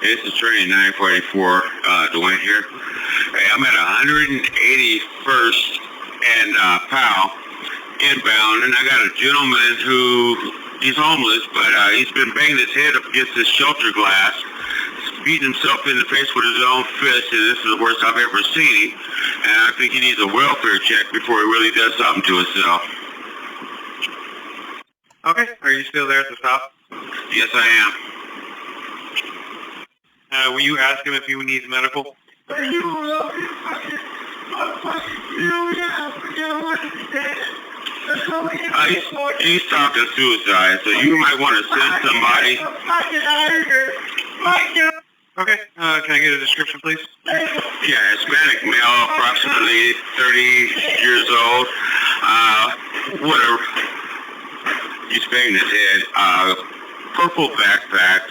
This is train 944, Dwayne here. Hey, I'm at 181st and Powell, inbound, and I got a gentleman he's homeless, but he's been banging his head up against this shelter glass, beating himself in the face with his own fist, and this is the worst I've ever seen him. And I think he needs a welfare check before he really does something to himself. Okay, are you still there at the stop? Yes, I am. Will you ask him if he needs medical? He's talking suicide, so you might want to send somebody. Okay, can I get a description, please? Yeah, Hispanic male, approximately 30 years old. Whatever. He's banging his head. Purple backpack,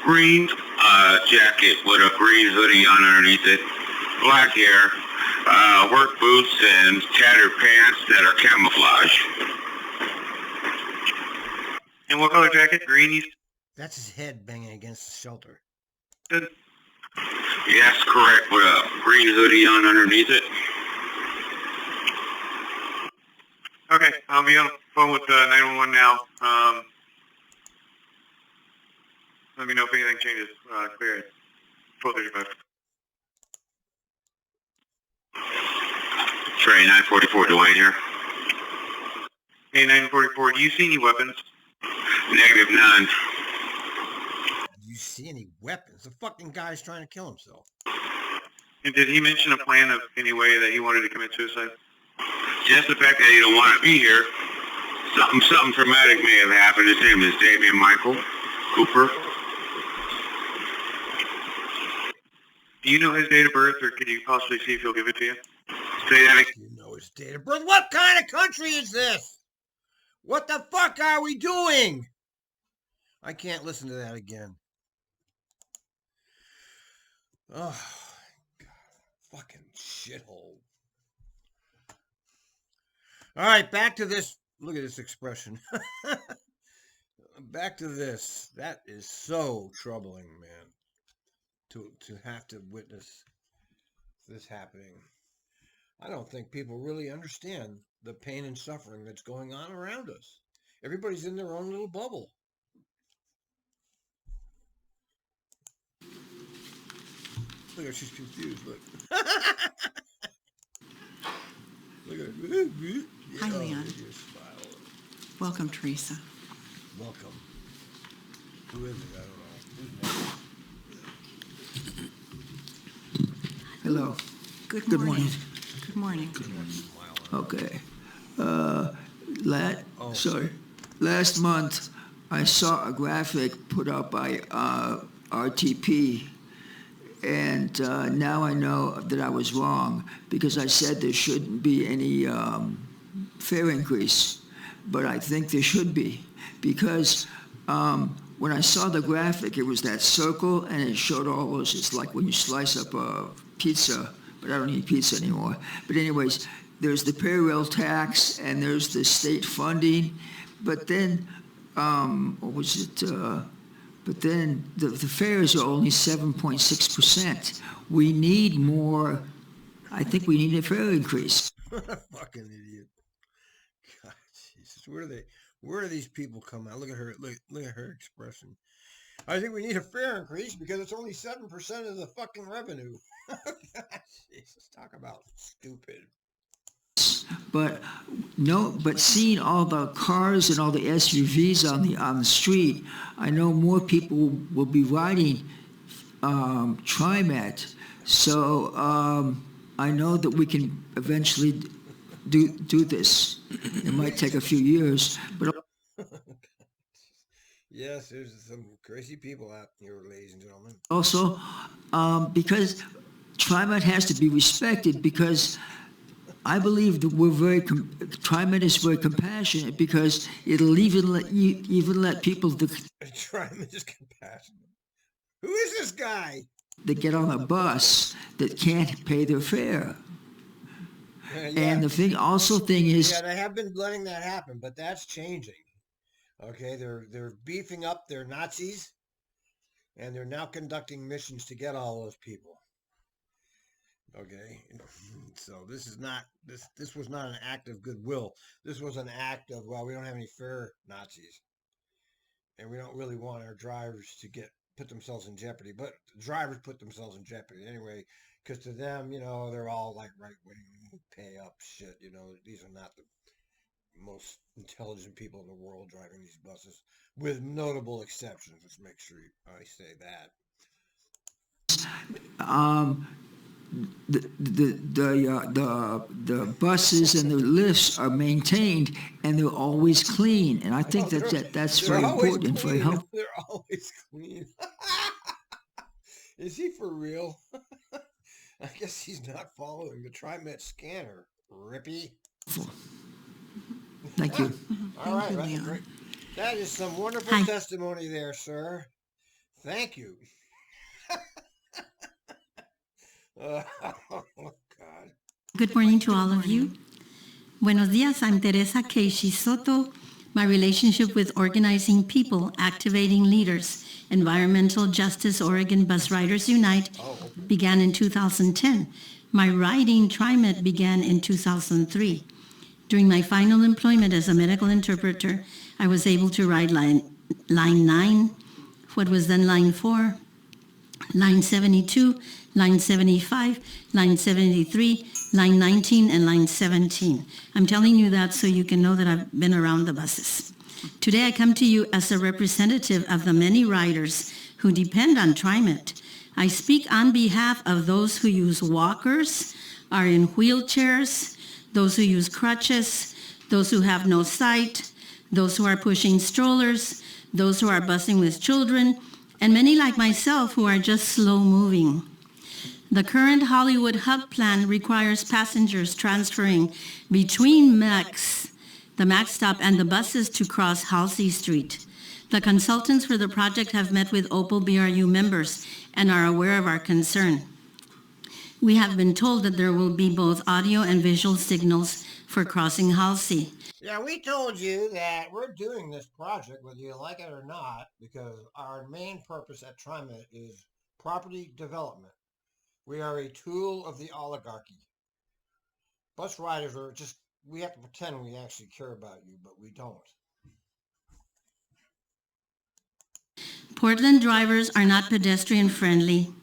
green jacket with a green hoodie underneath it, black hair, work boots, and tattered pants that are camouflage. And what color jacket? Green? That's his head banging against the shelter. Good. Yes, correct, with a green hoodie on underneath it. Okay, I'll be on the phone with 911 now. Let me know if anything changes. Clear it. 12:35. Train 944, Dwayne here. Hey, 944, do you see any weapons? Negative, none. Do you see any weapons? The fucking guy's trying to kill himself. And did he mention a plan of any way that he wanted to commit suicide? Just the fact that he don't want to be here. Something traumatic may have happened. His name is David Michael Cooper. Do you know his date of birth, or could you possibly see if he'll give it to you? Say that again. You know his date of birth. What kind of country is this? What the fuck are we doing? I can't listen to that again. Oh, God. Fucking shithole. All right, back to this. Look at this expression. Back to this. That is so troubling, man. To have to witness this happening. I don't think people really understand the pain and suffering that's going on around us. Everybody's in their own little bubble. Look at her, she's confused. Look. Look at her. Hi, Leon. Welcome, Teresa. Welcome. Who is it? I don't know. Who's next? Hello. Good morning. Good morning. Okay. Last month, I saw a graphic put up by RTP, and now I know that I was wrong because I said there shouldn't be any fare increase, but I think there should be because when I saw the graphic, it was that circle, and it showed all those. It's like when you slice up a pizza, but I don't eat pizza anymore. But anyways, there's the payroll tax, and there's the state funding, but then, what was it? But then the fares are only 7.6%. We need more. I think we need a fare increase. Fucking idiot. God, Jesus, where do these people come out? Look at her. Look at her expression. I think we need a fare increase because it's only 7% of the fucking revenue. Jesus, talk about stupid. But seeing all the cars and all the SUVs on the street, I know more people will be riding TRIMET. So I know that we can eventually do this. It might take a few years, but. Yes, there's some crazy people out here, ladies and gentlemen. Also, because TRIMET has to be respected, because I believe that TRIMET is very compassionate, because it'll even let people. TRIMET is compassionate. Who is this guy? That get on a bus that can't pay their fare. Yeah. And the thing is. Yeah, they have been letting that happen, but that's changing. Okay, they're beefing up their Nazis. And they're now conducting missions to get all those people. Okay, so this is not this was not an act of goodwill. This was an act of, well, we don't have any fare Nazis, and we don't really want our drivers to put themselves in jeopardy. But the drivers put themselves in jeopardy anyway, because to them, they're all like right wing, pay up shit. These are not the most intelligent people in the world driving these buses, with notable exceptions. Let's make sure I say that. The buses and the lifts are maintained, and they're always clean. And I think that's very important and very helpful. They're always clean. Is he for real? I guess he's not following the TRIMET scanner. Rippy. Thank you. All right, you, that's Leon. great. That is some wonderful testimony there, sir. Thank you. Oh, God. Good morning to all of you. Buenos dias, I'm Teresa Keishi Soto. My relationship with organizing people, activating leaders, Environmental Justice Oregon Bus Riders Unite began in 2010. My riding TRIMET began in 2003. During my final employment as a medical interpreter, I was able to ride line 9, what was then line 4, line 72, line 75, line 73, line 19, and line 17. I'm telling you that so you can know that I've been around the buses. Today I come to you as a representative of the many riders who depend on TRIMET. I speak on behalf of those who use walkers, are in wheelchairs, those who use crutches, those who have no sight, those who are pushing strollers, those who are busing with children, and many like myself who are just slow moving. The current Hollywood hub plan requires passengers transferring between the MAX stop and the buses to cross Halsey Street. The consultants for the project have met with Opal BRU members and are aware of our concern. We have been told that there will be both audio and visual signals for crossing Halsey. Yeah, we told you that we're doing this project, whether you like it or not, because our main purpose at TRIMET is property development. We are a tool of the oligarchy. Bus riders are just, we have to pretend we actually care about you, but we don't. Portland drivers are not pedestrian friendly.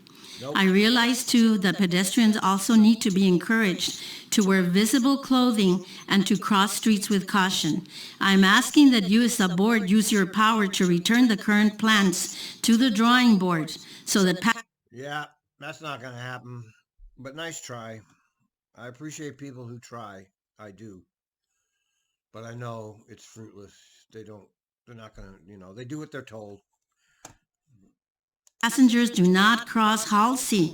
Nope. I realize too that pedestrians also need to be encouraged to wear visible clothing and to cross streets with caution. I'm asking that you as a board use your power to return the current plans to the drawing board so that Yeah, that's not going to happen, but nice try. I appreciate people who try. I do. But I know it's fruitless. They're not going to, they do what they're told. passengers do not cross Halsey.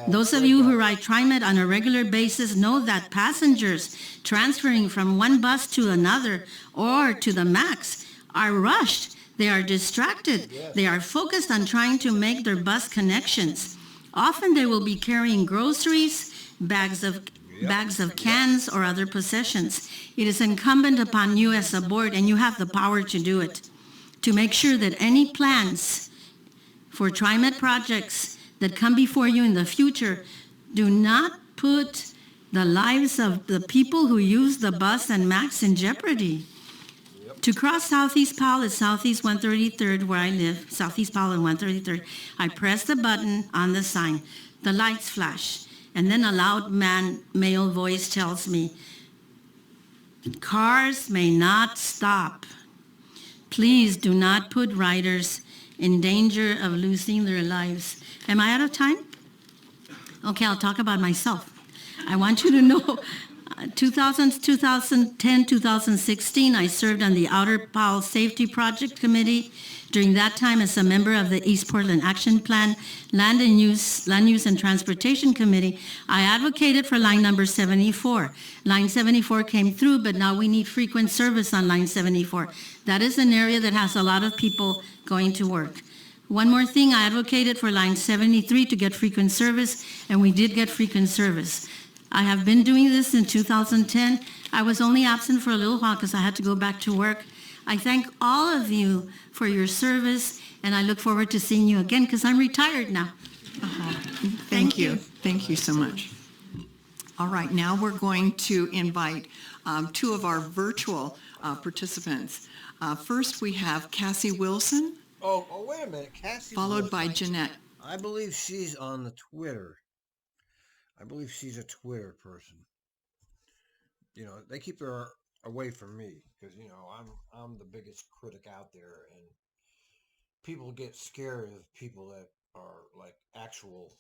Those of you who ride TRIMET on a regular basis know that passengers transferring from one bus to another or to the MAX are rushed. They are distracted. They are focused on trying to make their bus connections. Often they will be carrying groceries, bags of cans, or other possessions. It is incumbent upon you as a board, and you have the power to do it, to make sure that any plans for TRIMET projects that come before you in the future do not put the lives of the people who use the bus and MAX in jeopardy. To cross Southeast Powell at Southeast 133rd, where I live, Southeast Powell and 133rd, I press the button on the sign. The lights flash, and then a loud male voice tells me, cars may not stop. Please do not put riders in danger of losing their lives. Am I out of time? Okay, I'll talk about myself. I want you to know, 2010, 2016, I served on the Outer Powell Safety Project Committee. During that time, as a member of the East Portland Action Plan, Land Use and Transportation Committee, I advocated for line number 74. Line 74 came through, but now we need frequent service on line 74. That is an area that has a lot of people going to work. One more thing, I advocated for line 73 to get frequent service, and we did get frequent service. I have been doing this in 2010. I was only absent for a little while because I had to go back to work. I thank all of you for your service, and I look forward to seeing you again because I'm retired now. Thank you. Thank you so much. All right, now we're going to invite two of our virtual participants. First, we have Cassie Wilson, Oh, wait a minute. Cassie. followed by Wilson. Jeanette. I believe she's on the Twitter. I believe she's a Twitter person. You know, they keep her away from me because, you know, I'm the biggest critic out there, and people get scared of people that are like actual,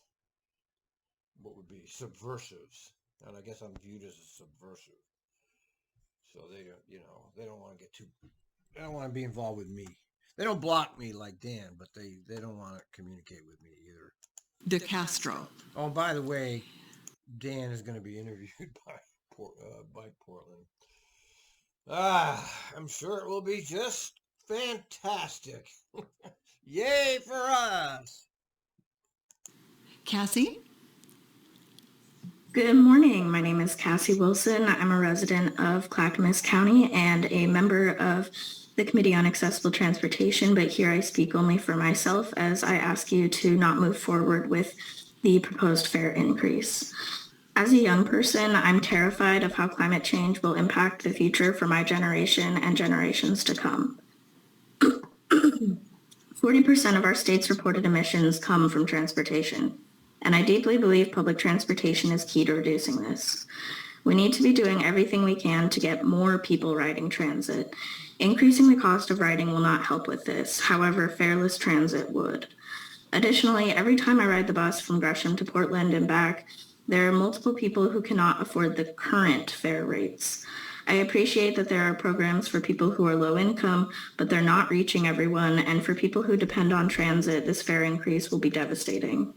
what would be subversives. And I guess I'm viewed as a subversive. So they don't, you know, they don't want to get too, they don't want to be involved with me. They don't block me like Dan, but they don't want to communicate with me either. De Castro. Oh, and by the way, Dan is going to be interviewed by Portland. I'm sure it will be just fantastic. Yay for us! Cassie? Good morning. My name is Cassie Wilson. I'm a resident of Clackamas County and a member of the Committee on Accessible Transportation, but here I speak only for myself as I ask you to not move forward with the proposed fare increase. As a young person, I'm terrified of how climate change will impact the future for my generation and generations to come. 40% of our state's reported emissions come from transportation, and I deeply believe public transportation is key to reducing this. We need to be doing everything we can to get more people riding transit. Increasing the cost of riding will not help with this. However, fareless transit would. Additionally, every time I ride the bus from Gresham to Portland and back, there are multiple people who cannot afford the current fare rates. I appreciate that there are programs for people who are low income, but they're not reaching everyone, and for people who depend on transit, this fare increase will be devastating.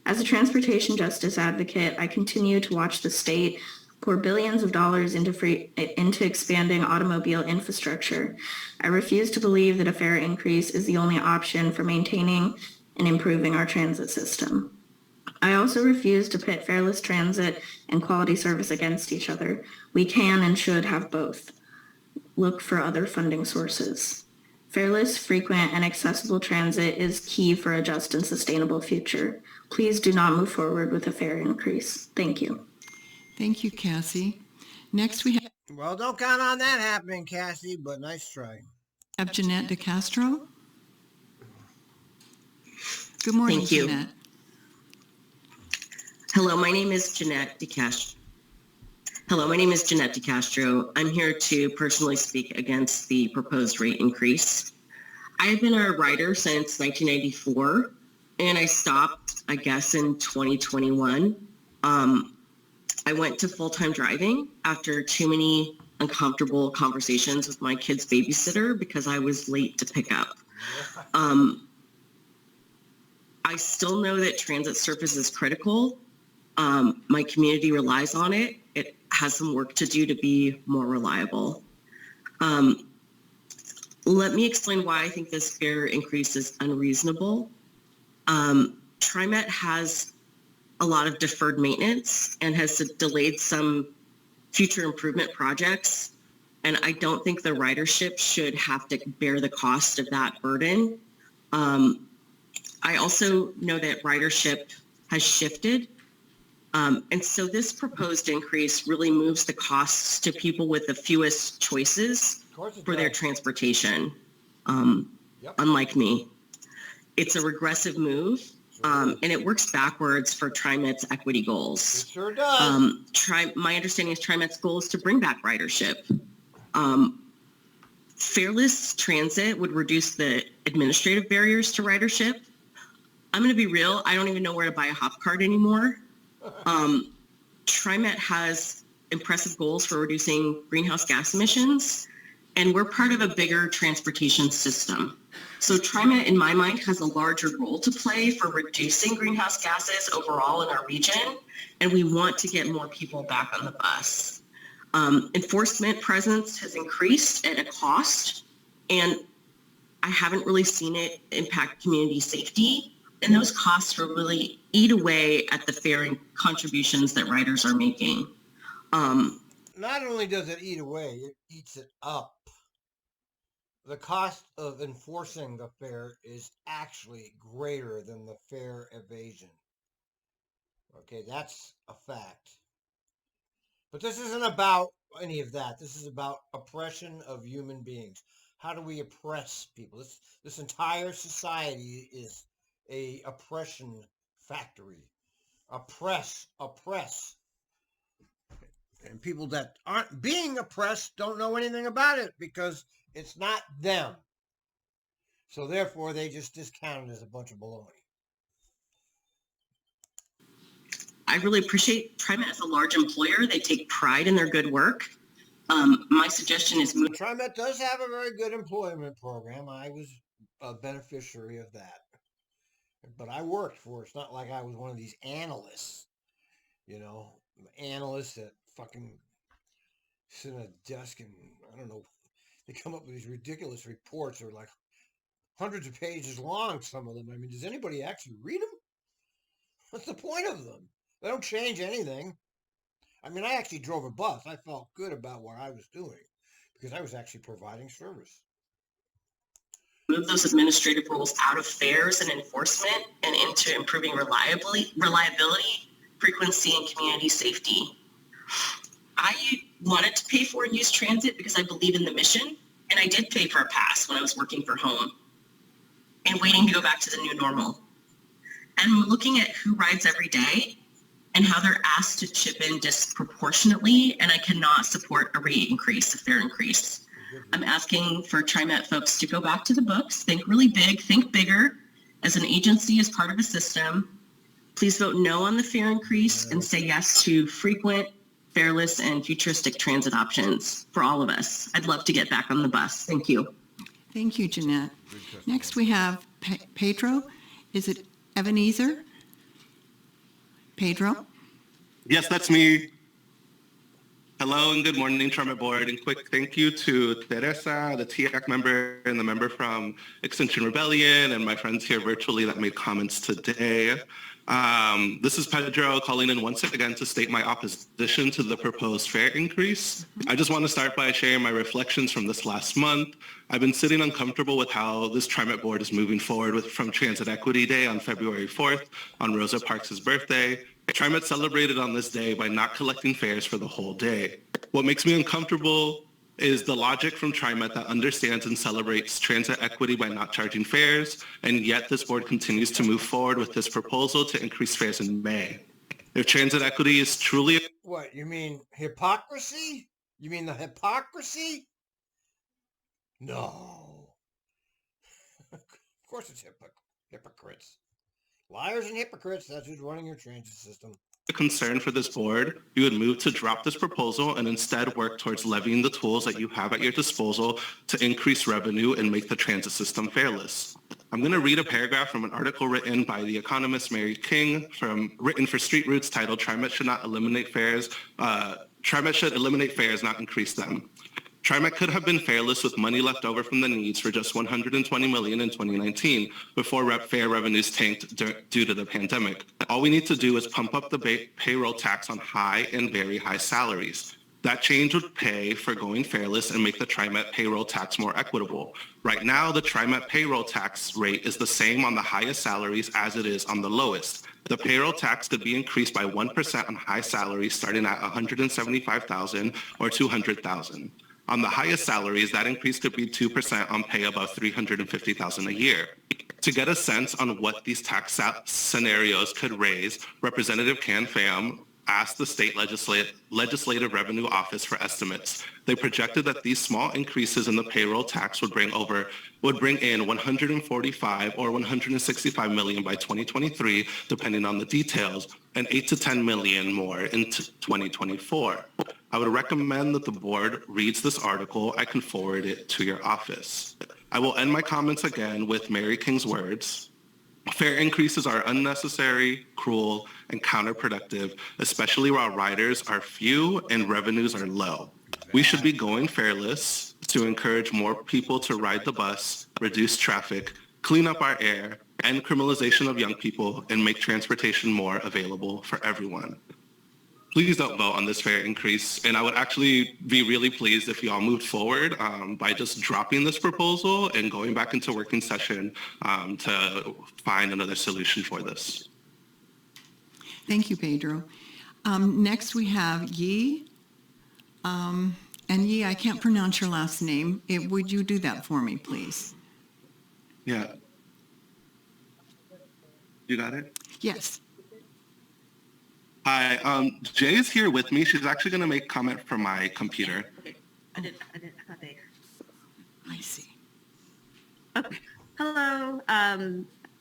As a transportation justice advocate, I continue to watch the state pour billions of dollars into expanding automobile infrastructure. I refuse to believe that a fare increase is the only option for maintaining and improving our transit system. I also refuse to pit fareless transit and quality service against each other. We can and should have both. Look for other funding sources. Fareless, frequent, and accessible transit is key for a just and sustainable future. Please do not move forward with a fare increase. Thank you. Thank you, Cassie. Next, we Well, don't count on that happening, Cassie, but nice try. have Jeanette De Castro. Good morning, Thank you. Jeanette. Hello, my name is Jeanette De Castro. I'm here to personally speak against the proposed rate increase. I have been a rider since 1994, and I stopped, I guess, in 2021. I went to full-time driving after too many uncomfortable conversations with my kid's babysitter because I was late to pick up. I still know that transit service is critical. My community relies on it. It has some work to do to be more reliable. Let me explain why I think this fare increase is unreasonable. TRIMET has a lot of deferred maintenance and has delayed some future improvement projects. And I don't think the ridership should have to bear the cost of that burden. I also know that ridership has shifted. And so this proposed increase really moves the costs to people with the fewest choices for their transportation, unlike me. It's a regressive move, and it works backwards for TRIMET's equity goals. It sure does. My understanding is TRIMET's goal is to bring back ridership. Fareless transit would reduce the administrative barriers to ridership. I'm going to be real. I don't even know where to buy a hop card anymore. TRIMET has impressive goals for reducing greenhouse gas emissions, and we're part of a bigger transportation system. So TRIMET, in my mind, has a larger role to play for reducing greenhouse gases overall in our region, and we want to get more people back on the bus. Enforcement presence has increased at a cost, and I haven't really seen it impact community safety. And those costs will really eat away at the fare contributions that riders are making. Not only does it eat away, it eats it up. the cost of enforcing the fare is actually greater than the fare evasion. Okay, that's a fact. But this isn't about any of that. This is about oppression of human beings. How do we oppress people? This entire society is a oppression factory. Oppress. And people that aren't being oppressed don't know anything about it because it's not them. So therefore, they just discount it as a bunch of baloney. I really appreciate TriMet as a large employer. They take pride in their good work. My suggestion is move. TriMet does have a very good employment program. I was a beneficiary of that. But I worked for it. It's not like I was one of these analysts, analysts that fucking sit at a desk and, I don't know, they come up with these ridiculous reports. They're like hundreds of pages long, some of them. I mean, does anybody actually read them? What's the point of them? They don't change anything. I mean, I actually drove a bus. I felt good about what I was doing because I was actually providing service. Move those administrative rules out of fares and enforcement and into improving reliability, frequency, and community safety. I wanted to pay for and use transit because I believe in the mission, and I did pay for a pass when I was working for home and waiting to go back to the new normal. And looking at who rides every day and how they're asked to chip in disproportionately, and I cannot support a rate increase, a fare increase. I'm asking for TriMet folks to go back to the books, think really big, think bigger. As an agency, as part of a system, please vote no on the fare increase and say yes to frequent, fareless, and futuristic transit options for all of us. I'd love to get back on the bus. Thank you. Thank you, Jeanette. Next we have Pedro. Is it Ebenezer? Pedro? Yes, that's me. Hello and good morning, TRIMET Board. And quick thank you to Teresa, the TIAC member, and the member from Extinction Rebellion, and my friends here virtually that made comments today. This is Pedro calling in once again to state my opposition to the proposed fare increase. I just want to start by sharing my reflections from this last month. I've been sitting uncomfortable with how this TRIMET board is moving forward from Transit Equity Day on February 4th on Rosa Parks' birthday. TRIMET celebrated on this day by not collecting fares for the whole day. What makes me uncomfortable is the logic from TRIMET that understands and celebrates transit equity by not charging fares, and yet this board continues to move forward with this proposal to increase fares in May. If transit equity is truly... What, you mean hypocrisy? You mean the hypocrisy? No. Of course it's hypocrites. Liars and hypocrites, that's who's running your transit system. A concern for this board, you would move to drop this proposal and instead work towards levying the tools that you have at your disposal to increase revenue and make the transit system fareless. I'm going to read a paragraph from an article written by the economist Mary King, written for Street Roots, titled "TRIMET should not eliminate fares. TRIMET should eliminate fares, not increase them." TRIMET could have been fareless with money left over from the needs for just $120 million in 2019 before fare revenues tanked due to the pandemic. All we need to do is pump up the payroll tax on high and very high salaries. That change would pay for going fareless and make the TRIMET payroll tax more equitable. Right now, the TRIMET payroll tax rate is the same on the highest salaries as it is on the lowest. The payroll tax could be increased by 1% on high salaries starting at $175,000 or $200,000. On the highest salaries, that increase could be 2% on pay above $350,000 a year. To get a sense on what these tax scenarios could raise, Representative Can Pham asked the state legislative revenue office for estimates. They projected that these small increases in the payroll tax would bring in 145 or 165 million by 2023, depending on the details, and 8 to 10 million more in 2024. I would recommend that the board reads this article. I can forward it to your office. I will end my comments again with Mary King's words. Fare increases are unnecessary, cruel, and counterproductive, especially while riders are few and revenues are low. We should be going fareless to encourage more people to ride the bus, reduce traffic, clean up our air, end criminalization of young people, and make transportation more available for everyone. please don't vote on this fare increase. And I would actually be really pleased if y'all moved forward by just dropping this proposal and going back into working session to find another solution for this. Thank you, Pedro. Next, we have Yi. And Yi, I can't pronounce your last name. Would you do that for me, please? Yeah. You got it? Yes. Hi, Jay is here with me. She's actually going to make comment from my computer. Okay. I thought they. I see. Okay. Hello.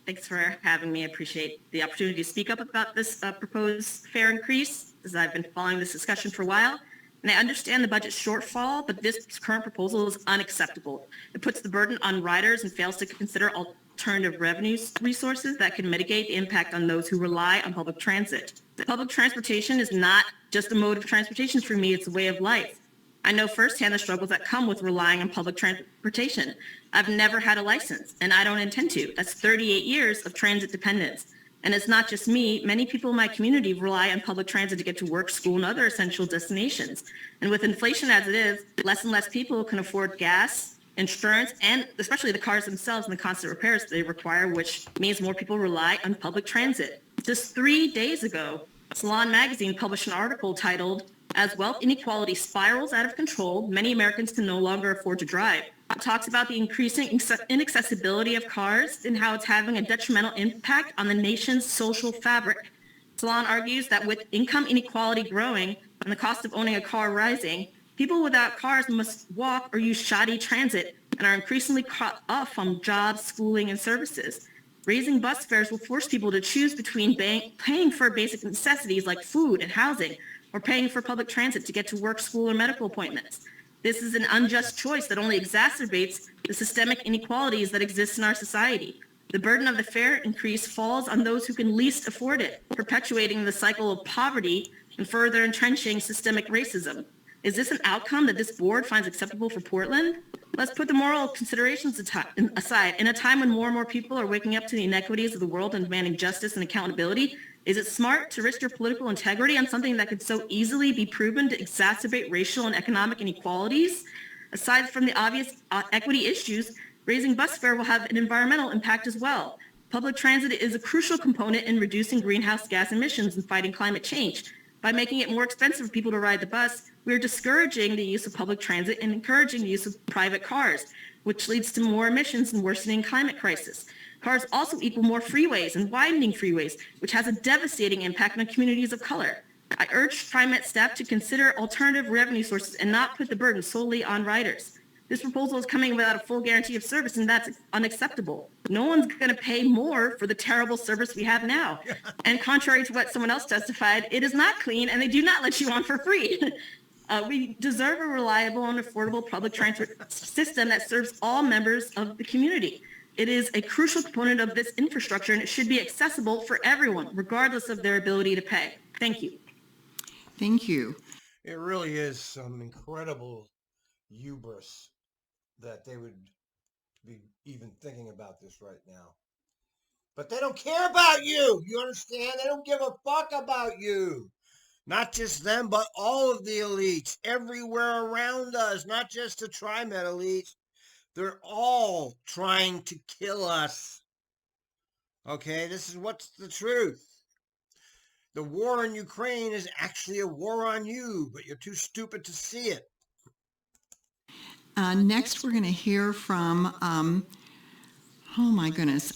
Thanks for having me. I appreciate the opportunity to speak up about this proposed fare increase, as I've been following this discussion for a while. And I understand the budget shortfall, but this current proposal is unacceptable. It puts the burden on riders and fails to consider alternative revenue resources that can mitigate the impact on those who rely on public transit. Public transportation is not just a mode of transportation for me, it's a way of life. I know firsthand the struggles that come with relying on public transportation. I've never had a license, and I don't intend to. That's 38 years of transit dependence. And it's not just me. Many people in my community rely on public transit to get to work, school, and other essential destinations. And with inflation as it is, less and less people can afford gas, insurance, and especially the cars themselves and the constant repairs they require, which means more people rely on public transit. Just 3 days ago, Salon Magazine published an article titled, "As Wealth Inequality Spirals Out of Control, Many Americans Can No Longer Afford to Drive." It talks about the increasing inaccessibility of cars and how it's having a detrimental impact on the nation's social fabric. Salon argues that with income inequality growing and the cost of owning a car rising, people without cars must walk or use shoddy transit and are increasingly cut off from jobs, schooling, and services. Raising bus fares will force people to choose between paying for basic necessities like food and housing or paying for public transit to get to work, school, or medical appointments. This is an unjust choice that only exacerbates the systemic inequalities that exist in our society. The burden of the fare increase falls on those who can least afford it, perpetuating the cycle of poverty and further entrenching systemic racism. Is this an outcome that this board finds acceptable for Portland? Let's put the moral considerations aside. In a time when more and more people are waking up to the inequities of the world and demanding justice and accountability, is it smart to risk your political integrity on something that could so easily be proven to exacerbate racial and economic inequalities? Aside from the obvious equity issues, raising bus fare will have an environmental impact as well. Public transit is a crucial component in reducing greenhouse gas emissions and fighting climate change. By making it more expensive for people to ride the bus, we are discouraging the use of public transit and encouraging the use of private cars, which leads to more emissions and worsening climate crisis. Cars also equal more freeways and widening freeways, which has a devastating impact on communities of color. I urge TriMet staff to consider alternative revenue sources and not put the burden solely on riders. This proposal is coming without a full guarantee of service, and that's unacceptable. No one's going to pay more for the terrible service we have now. And contrary to what someone else testified, it is not clean, and they do not let you on for free. We deserve a reliable and affordable public transit system that serves all members of the community. It is a crucial component of this infrastructure, and it should be accessible for everyone, regardless of their ability to pay. Thank you. Thank you. It really is some incredible hubris that they would be even thinking about this right now. But they don't care about you. You understand? They don't give a fuck about you. Not just them, but all of the elites everywhere around us, not just the TriMet elites. They're all trying to kill us. Okay, this is what's the truth. The war in Ukraine is actually a war on you, but you're too stupid to see it. Next, we're going to hear from, oh my goodness,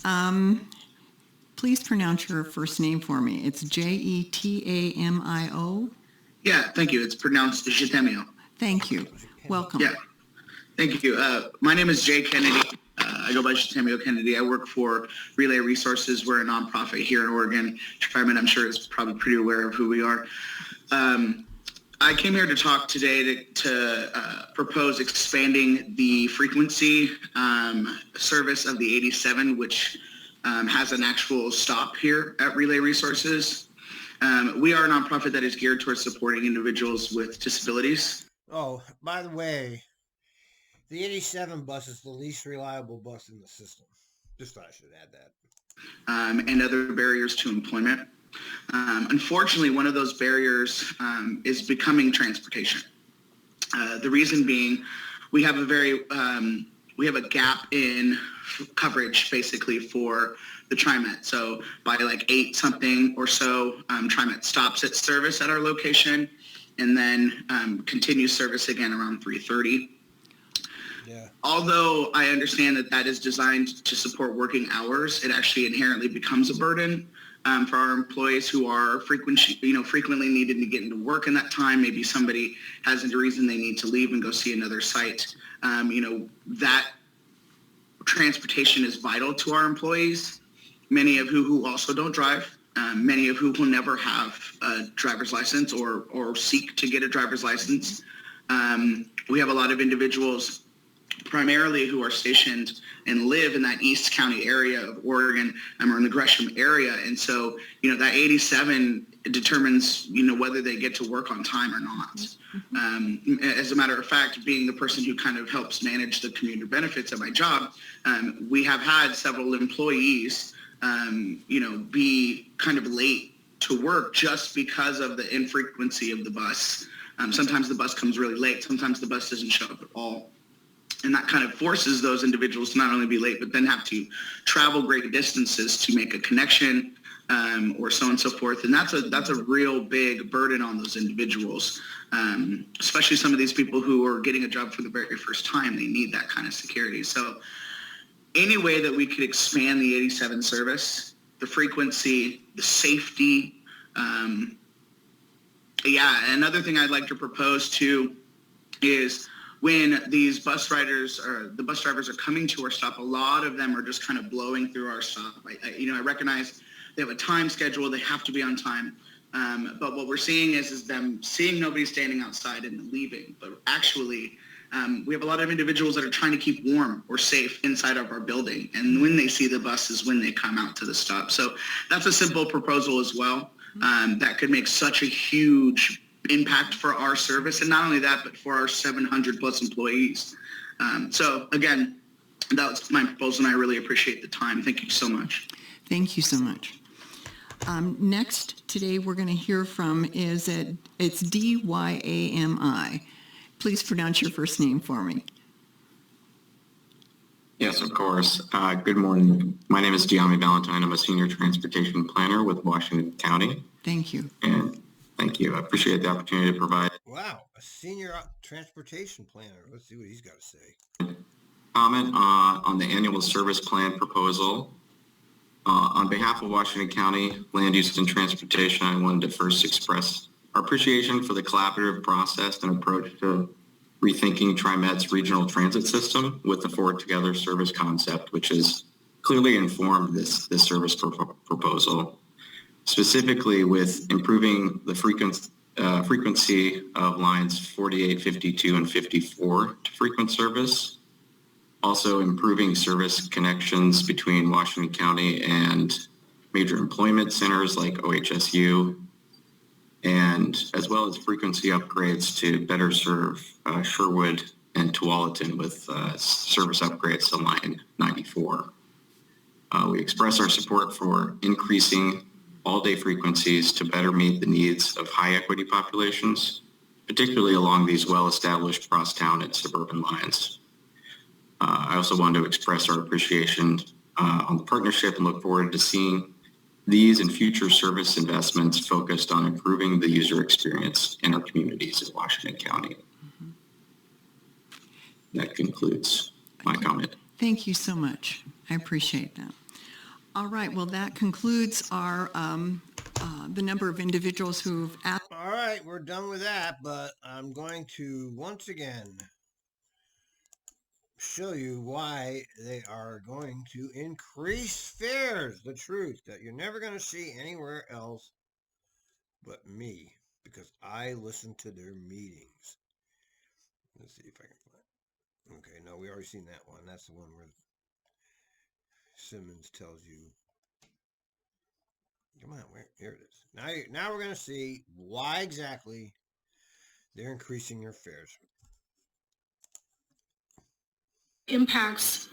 please pronounce your first name for me. It's Jetamio. Yeah, thank you. It's pronounced Jetamio. Thank you. Welcome. Yeah, thank you. My name is Jay Kennedy. I go by Jetamio Kennedy. I work for Relay Resources. We're a nonprofit here in Oregon. TriMet, I'm sure, is probably pretty aware of who we are. I came here to talk today to propose expanding the frequency service of the 87, which has an actual stop here at Relay Resources. We are a nonprofit that is geared towards supporting individuals with disabilities. Oh, by the way, the 87 bus is the least reliable bus in the system. Just thought I should add that. And other barriers to employment. Unfortunately, one of those barriers is becoming transportation. The reason being, we have a gap in coverage basically for the TriMet. So by like 8 something or so, TriMet stops its service at our location and then continues service again around 3:30. Yeah. Although I understand that that is designed to support working hours, it actually inherently becomes a burden for our employees who are frequently needed to get into work in that time. Maybe somebody has a reason they need to leave and go see another site. That transportation is vital to our employees, many of who also don't drive, many of who will never have a driver's license or seek to get a driver's license. We have a lot of individuals primarily who are stationed and live in that East County area of Oregon or in the Gresham area. And so, that 87 determines, whether they get to work on time or not. As a matter of fact, being the person who kind of helps manage the community benefits of my job, we have had several employees, be kind of late to work just because of the infrequency of the bus. Sometimes the bus comes really late. Sometimes the bus doesn't show up at all. And that kind of forces those individuals to not only be late, but then have to travel great distances to make a connection, or so on and so forth. And that's a real big burden on those individuals, especially some of these people who are getting a job for the very first time. They need that kind of security. So any way that we could expand the 87 service, the frequency, the safety. Another thing I'd like to propose too is when these bus drivers are coming to our stop, a lot of them are just kind of blowing through our stop. I recognize they have a time schedule, they have to be on time. But what we're seeing is them seeing nobody standing outside and leaving. But actually, we have a lot of individuals that are trying to keep warm or safe inside of our building. And when they see the bus is when they come out to the stop. So that's a simple proposal as well. That could make such a huge impact for our service, and not only that, but for our 700 plus employees. So again, that was my proposal, and I really appreciate the time. Thank you so much. Thank you so much. Next today we're going to hear from it's DYAMI. Please pronounce your first name for me. Yes, of course. Good morning. My name is Diami Valentine. I'm a senior transportation planner with Washington County. Thank you. And thank you. I appreciate the opportunity to provide. Wow, a senior transportation planner. Let's see what he's got to say. Comment on the annual service plan proposal. On behalf of Washington County Land Use and Transportation, I wanted to first express our appreciation for the collaborative process and approach to rethinking TriMet's regional transit system with the Forward Together service concept, which has clearly informed this service proposal, specifically with improving the frequency of lines 48, 52, and 54 to frequent service, also improving service connections between Washington County and major employment centers like OHSU, and as well as frequency upgrades to better serve Sherwood and Tualatin with service upgrades to line 94. We express our support for increasing all-day frequencies to better meet the needs of high equity populations, particularly along these well-established crosstown and suburban lines. I also want to express our appreciation on the partnership and look forward to seeing these and future service investments focused on improving the user experience in our communities in Washington County. That concludes my comment. Thank you so much. I appreciate that. All right. Well, that concludes our the number of individuals who've asked. All right, we're done with that, but I'm going to once again show you why they are going to increase fares. The truth that you're never going to see anywhere else but me, because I listen to their meetings. Let's see if I can find it. Okay, no, we already seen that one. That's the one where Simmons tells you. Come on, here it is. Now we're going to see why exactly they're increasing your fares. Impacts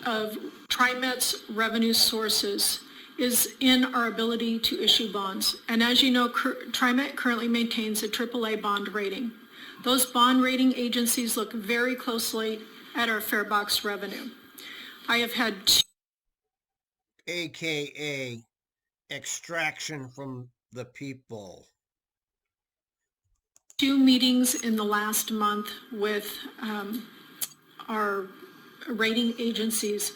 of TriMet's revenue sources is in our ability to issue bonds. And as you know, TriMet currently maintains a AAA bond rating. Those bond rating agencies look very closely at our fare box revenue. I have had AKA extraction from the people. 2 meetings in the last month with our rating agencies.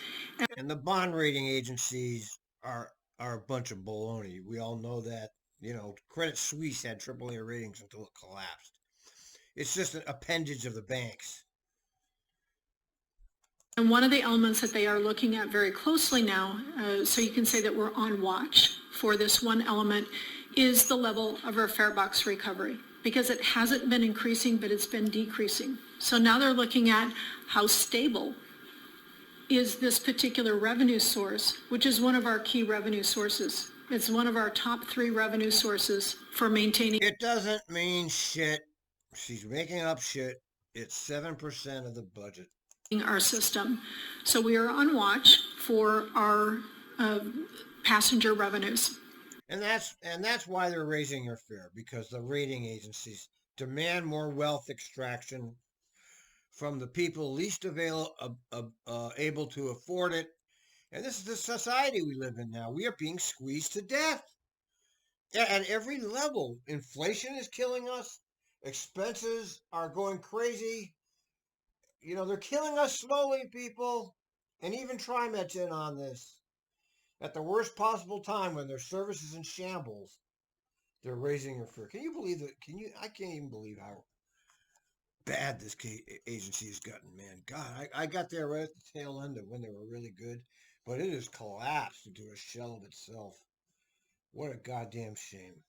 And the bond rating agencies are a bunch of baloney. We all know that. You know, Credit Suisse had AAA ratings until it collapsed. It's just an appendage of the banks. And one of the elements that they are looking at very closely now, so you can say that we're on watch for this one element, is the level of our fare box recovery, because it hasn't been increasing, but it's been decreasing. So now they're looking at how stable is this particular revenue source, which is one of our key revenue sources. It's one of our top 3 revenue sources for maintaining. It doesn't mean shit. She's making up shit. It's 7% of the budget. Our system. So we are on watch for our passenger revenues. And that's why they're raising your fare, because the rating agencies demand more wealth extraction from the people least able to afford it. And this is the society we live in now. We are being squeezed to death at every level. Inflation is killing us. Expenses are going crazy. You know, they're killing us slowly, people. And even TriMet's in on this. At the worst possible time, when their service is in shambles, they're raising your fare. Can you believe it? I can't even believe how bad this agency has gotten, man. God, I got there right at the tail end of when they were really good, but it has collapsed into a shell of itself. What a goddamn shame.